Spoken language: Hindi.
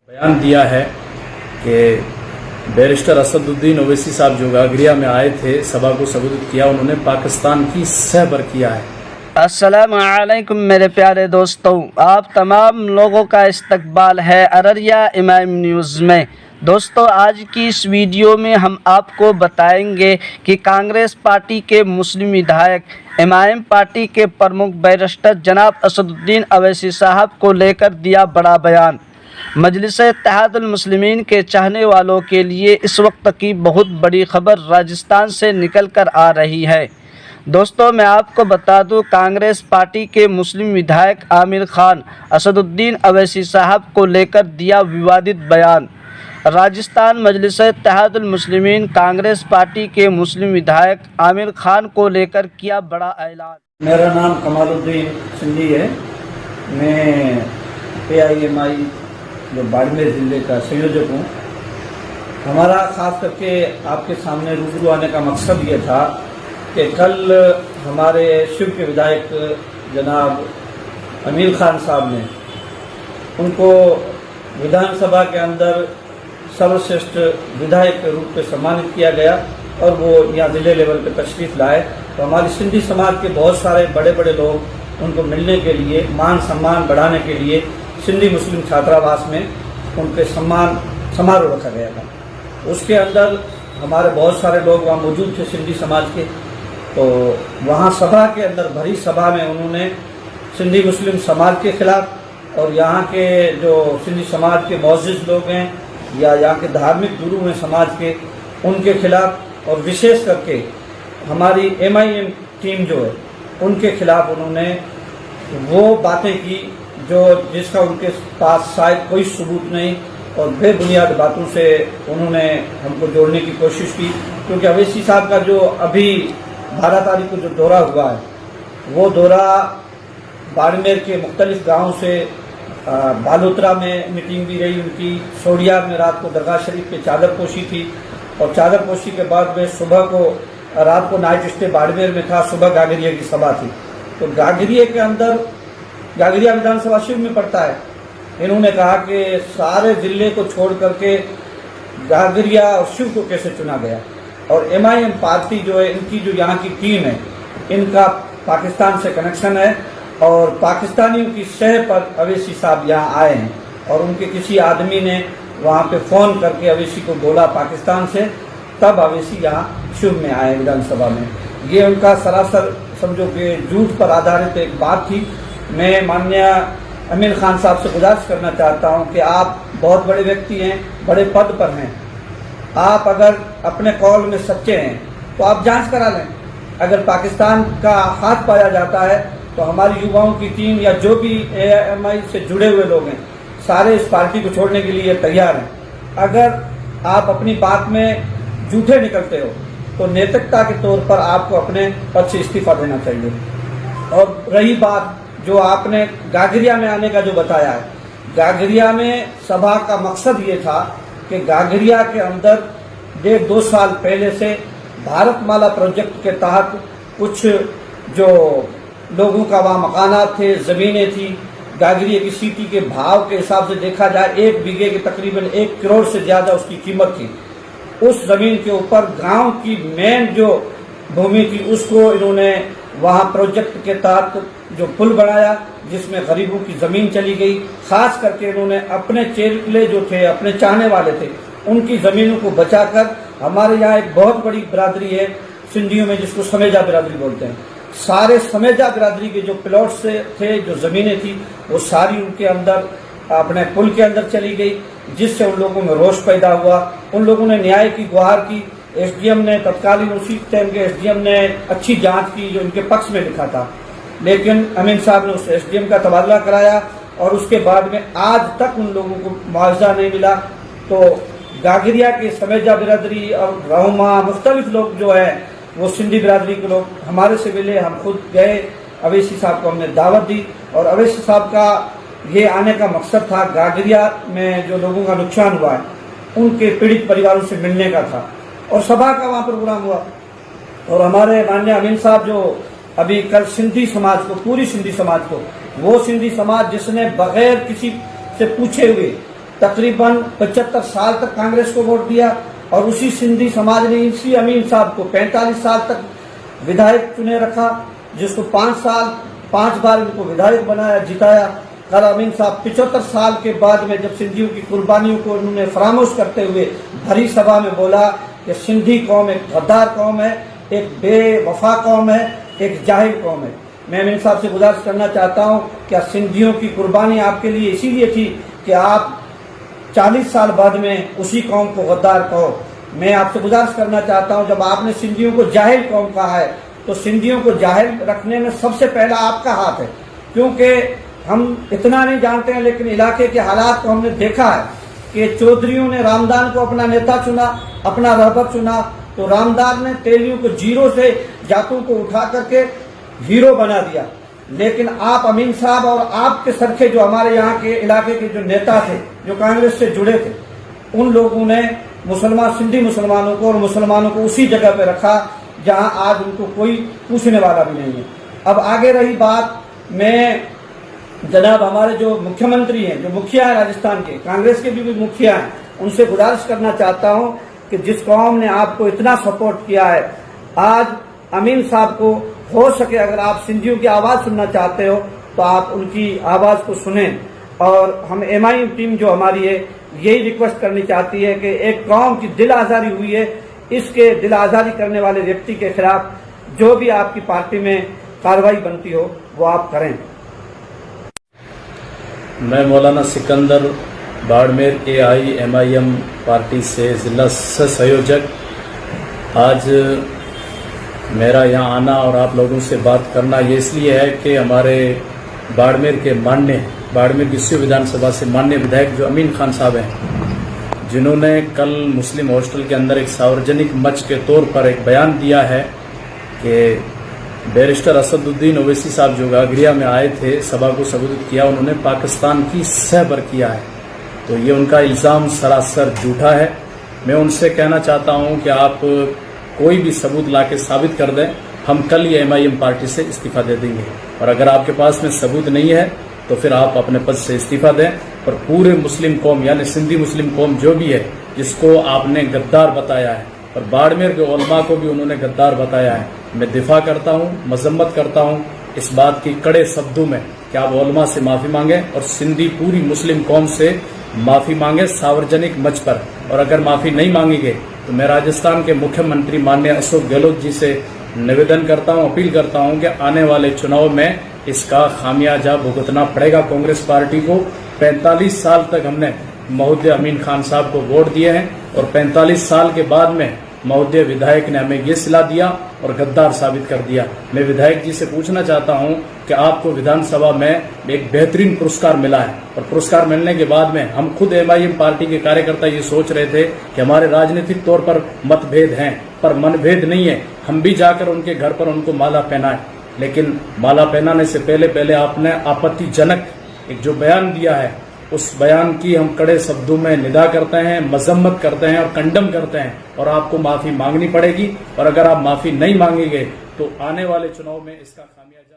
बयान दिया है कि बैरिस्टर असदुद्दीन ओवैसी साहब जो गागरिया में आए थे, सभा को संबोधित किया, उन्होंने पाकिस्तान की सहबर किया है। अस्सलामु अलैकुम मेरे प्यारे दोस्तों, आप तमाम लोगों का इस्तकबाल है अररिया इमाम न्यूज़ में। दोस्तों, आज की इस वीडियो में हम आपको बताएंगे कि कांग्रेस पार्टी के मुस्लिम विधायक इमाम पार्टी के प्रमुख बैरिस्टर जनाब असदुद्दीन ओवैसी साहब को लेकर दिया बड़ा बयान। मजलिस-ए-इत्तेहादुल मुस्लिमीन के चाहने वालों के लिए इस वक्त की बहुत बड़ी खबर राजस्थान से निकल कर आ रही है। दोस्तों, मैं आपको बता दूं, कांग्रेस पार्टी के मुस्लिम विधायक आमिर खान असदुद्दीन ओवैसी साहब को लेकर दिया विवादित बयान। राजस्थान मजलिस-ए-इत्तेहादुल मुस्लिमीन कांग्रेस पार्टी के मुस्लिम विधायक आमिर खान को लेकर किया बड़ा ऐलान। मेरा नाम कमालुद्दीन सिंधी है। मैं AIMI जो बाड़मेर ज़िले का संयोजक हूँ। हमारा ख़ास करके आपके सामने रूबरू आने का मकसद ये था कि कल हमारे शिव के विधायक जनाब आमिर खान साहब ने उनको विधानसभा के अंदर सर्वश्रेष्ठ विधायक के रूप में सम्मानित किया गया और वो यहाँ ज़िले लेवल पे तशरीफ़ लाए। तो हमारी सिंधी समाज के बहुत सारे बड़े बड़े लोग उनको मिलने के लिए, मान सम्मान बढ़ाने के लिए सिंधी मुस्लिम छात्रावास में उनके सम्मान समारोह रखा गया था। उसके अंदर हमारे बहुत सारे लोग वहाँ मौजूद थे सिंधी समाज के। तो वहाँ सभा के अंदर भरी सभा में उन्होंने सिंधी मुस्लिम समाज के खिलाफ और यहाँ के जो सिंधी समाज के मुअज़्ज़िज़ लोग हैं या यहाँ के धार्मिक गुरु हैं समाज के, उनके खिलाफ और विशेष करके हमारी MIM टीम जो है उनके खिलाफ उन्होंने वो बातें की जो जिसका उनके पास शायद कोई सबूत नहीं और बेबुनियाद बातों से उन्होंने हमको जोड़ने की कोशिश की। क्योंकि ओवैसी साहब का जो अभी 12 तारीख को जो दौरा हुआ है, वो दौरा बाड़मेर के मुख्तलिफ गाँवों से बालोतरा में मीटिंग भी रही उनकी, सोडियार में रात को दरगाह शरीफ पे चादर पोशी थी और चादर पोशी के बाद में सुबह को रात को नाइट स्टे बाड़मेर में था, सुबह गागरिया की सभा थी। तो गागरिया के अंदर, गागरिया विधानसभा शिव में पड़ता है, इन्होंने कहा कि सारे जिले को छोड़ करके गागरिया और शिव को कैसे चुना गया। और MIM पार्टी जो है, इनकी जो यहाँ की टीम है, इनका पाकिस्तान से कनेक्शन है और पाकिस्तानियों की शह पर ओवैसी साहब यहाँ आए हैं और उनके किसी आदमी ने वहाँ पे फ़ोन करके ओवैसी को बोला पाकिस्तान से, तब ओवैसी यहाँ शिव में आए विधानसभा में। ये उनका सरासर समझो कि झूठ पर आधारित एक बात थी। मैं माननीय आमिर खान साहब से गुजारिश करना चाहता हूँ कि आप बहुत बड़े व्यक्ति हैं, बड़े पद पर हैं, आप अगर अपने कौल में सच्चे हैं तो आप जांच करा लें। अगर पाकिस्तान का हाथ पाया जाता है तो हमारी युवाओं की टीम या जो भी AIMI से जुड़े हुए लोग हैं, सारे इस पार्टी को छोड़ने के लिए तैयार हैं। अगर आप अपनी बात में झूठे निकलते हो तो नैतिकता के तौर पर आपको अपने पद से इस्तीफा देना चाहिए। और रही बात जो आपने गागरिया में आने का जो बताया है, गागरिया में सभा का मकसद ये था कि गागरिया के अंदर 1.5-2 साल पहले से भारतमाला प्रोजेक्ट के तहत कुछ जो लोगों का वहाँ मकानात थे, ज़मीनें थी, गागरिया की सिटी के भाव के हिसाब से देखा जाए 1 बीघे के तकरीबन 1 करोड़ से ज़्यादा उसकी कीमत थी। उस ज़मीन के ऊपर गांव की मेन जो भूमि थी उसको इन्होंने वहाँ प्रोजेक्ट के तहत जो पुल बनाया जिसमें गरीबों की ज़मीन चली गई। खास करके इन्होंने अपने चेले जो थे, अपने चाहने वाले थे, उनकी ज़मीनों को बचाकर, हमारे यहाँ एक बहुत बड़ी बिरादरी है सिंधियों में जिसको समेजा बिरादरी बोलते हैं, सारे समेजा बिरादरी के जो प्लॉट से थे, जो ज़मीनें थी, वो सारी उनके अंदर अपने पुल के अंदर चली गई, जिससे उन लोगों में रोष पैदा हुआ। उन लोगों ने न्याय की गुहार की। SDM ने तत्कालीन उसी टाइम के SDM ने अच्छी जांच की जो इनके पक्ष में लिखा था, लेकिन अमीन साहब ने उस SDM का तबादला कराया और उसके बाद में आज तक उन लोगों को मुआवजा नहीं मिला। तो गागरिया के समेजा बिरादरी और रहमा मुख्तलिफ लोग जो है वो सिंधी बिरादरी के लोग हमारे से मिले, हम खुद गए, ओवैसी साहब को हमने दावत दी और ओवैसी साहब का ये आने का मकसद था गागरिया में जो लोगों का नुकसान हुआ है उनके पीड़ित परिवारों से मिलने का था और सभा का वहाँ प्रोग्राम हुआ। और हमारे माननीय अमीन साहब जो अभी कल सिंधी समाज को, पूरी सिंधी समाज को, वो सिंधी समाज जिसने बगैर किसी से पूछे हुए तकरीबन 75 साल तक कांग्रेस को वोट दिया और उसी सिंधी समाज ने इसी अमीन साहब को 45 साल तक विधायक चुने रखा, जिसको 5 बार इनको विधायक बनाया, जिताया। कल अमीन साहब 75 साल के बाद में जब सिंधियों की कुर्बानियों को उन्होंने फरामोश करते हुए भरी सभा में बोला कि सिंधी कौम एक गद्दार कौम है, एक बेवफा कौम है, एक जाहिल कौम है। मैं अमीन साहब से गुजारिश करना चाहता हूं, क्या सिंधियों की कुर्बानी आपके लिए इसीलिए थी कि आप 40 साल बाद में उसी कौम को गद्दार कहो? मैं आपसे गुजारिश करना चाहता हूं, जब आपने सिंधियों को जाहिल कौम कहा है तो सिंधियों को जाहिल रखने में सबसे पहला आपका हाथ है, क्योंकि हम इतना नहीं जानते हैं लेकिन इलाके के हालात को हमने देखा है कि चौधरियों ने रामदान को अपना नेता चुना, अपना रहबर चुना, तो रामदान ने तेलियों को जीरो से जातों को उठा करके हीरो बना दिया। लेकिन आप अमीन साहब और आपके सरखे जो हमारे यहाँ के इलाके के जो नेता थे, जो कांग्रेस से जुड़े थे, उन लोगों ने सिंधी मुसलमानों को और मुसलमानों को उसी जगह पे रखा जहां आज उनको कोई पूछने वाला भी नहीं है। अब आगे रही बात, मैं जनाब हमारे जो मुख्यमंत्री हैं, जो मुखिया है राजस्थान के, कांग्रेस के भी मुखिया हैं, उनसे गुजारिश करना चाहता हूं कि जिस कौम ने आपको इतना सपोर्ट किया है, आज अमीन साहब को हो सके अगर आप सिंधियों की आवाज सुनना चाहते हो तो आप उनकी आवाज को सुने। और हम एमआईएम टीम जो हमारी है यही रिक्वेस्ट करनी चाहती है कि एक कौम की दिल आजारी हुई है, इसके दिल आजारी करने वाले व्यक्ति के खिलाफ जो भी आपकी पार्टी में कार्रवाई बनती हो वो आप करें। मैं मौलाना सिकंदर बाड़मेर AIMIM पार्टी से जिला संयोजक। आज मेरा यहाँ आना और आप लोगों से बात करना ये इसलिए है कि हमारे बाड़मेर विश्व विधानसभा से माननीय विधायक जो अमीन खान साहब हैं, जिन्होंने कल मुस्लिम हॉस्टल के अंदर एक सार्वजनिक मंच के तौर पर एक बयान दिया है कि बैरिस्टर असदुद्दीन ओवैसी साहब जो गागरिया में आए थे, सभा को संबोधित किया, उन्होंने पाकिस्तान की सहबर किया है। तो ये उनका इल्ज़ाम सरासर झूठा है। मैं उनसे कहना चाहता हूं कि आप कोई भी सबूत लाके साबित कर दें, हम कल ये MIM पार्टी से इस्तीफा दे देंगे। और अगर आपके पास में सबूत नहीं है तो फिर आप अपने पद से इस्तीफा दें। और पूरे मुस्लिम कौम यानी सिंधी मुस्लिम कौम जो भी है, जिसको आपने गद्दार बताया है और बाड़मेर के उलमा को भी उन्होंने गद्दार बताया है, मैं दिफा करता हूं, मजम्मत करता हूं इस बात की कड़े शब्दों में कि आप उलमा से माफ़ी मांगें और सिंधी पूरी मुस्लिम कौम से माफ़ी मांगे सार्वजनिक मंच पर। और अगर माफ़ी नहीं मांगेंगे तो मैं राजस्थान के मुख्यमंत्री माननीय अशोक गहलोत जी से निवेदन करता हूं, अपील करता हूं कि आने वाले चुनाव में इसका खामियाजा भुगतना पड़ेगा कांग्रेस पार्टी को। 45 साल तक हमने महोदय अमीन खान साहब को वोट दिए हैं और 45 साल के बाद में महोदय विधायक ने हमें ये सिला दिया और गद्दार साबित कर दिया। मैं विधायक जी से पूछना चाहता हूं कि आपको विधानसभा में एक बेहतरीन पुरस्कार मिला है और पुरस्कार मिलने के बाद में हम खुद MIM पार्टी के कार्यकर्ता ये सोच रहे थे कि हमारे राजनीतिक तौर पर मतभेद हैं पर मनभेद नहीं है, हम भी जाकर उनके घर पर उनको माला पहनाएं। लेकिन माला पहनाने से पहले आपने आपत्तिजनक एक जो बयान दिया है, उस बयान की हम कड़े शब्दों में निदा करते हैं, मजम्मत करते हैं और कंडम करते हैं और आपको माफी मांगनी पड़ेगी। और अगर आप माफी नहीं मांगेंगे तो आने वाले चुनाव में इसका खामियाजा